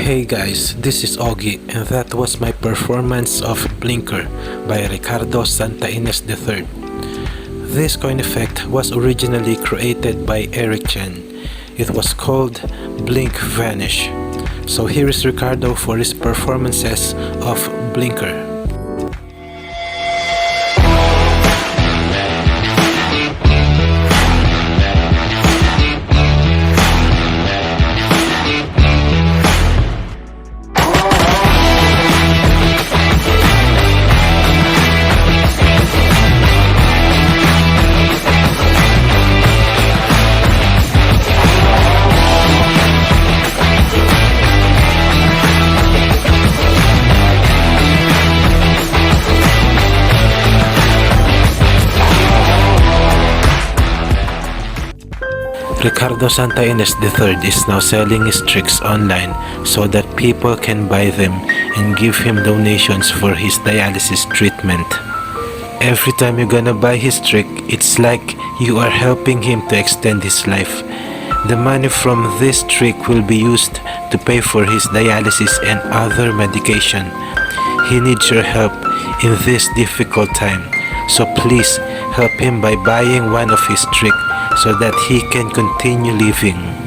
Hey guys, this is Augie and that was my performance of Blinker by Ricardo Sta Ines III. This coin effect was originally created by CHIEN. It was called Blink Vanish. So here is Ricardo for his performances of Blinker. Ricardo Sta Ines III is now selling his tricks online so that people can buy them and give him donations for his dialysis treatment. Every time you're gonna buy his trick, it's like you are helping him to extend his life. The money from this trick will be used to pay for his dialysis and other medication. He needs your help in this difficult time, so please help him by buying one of his tricks so that he can continue living.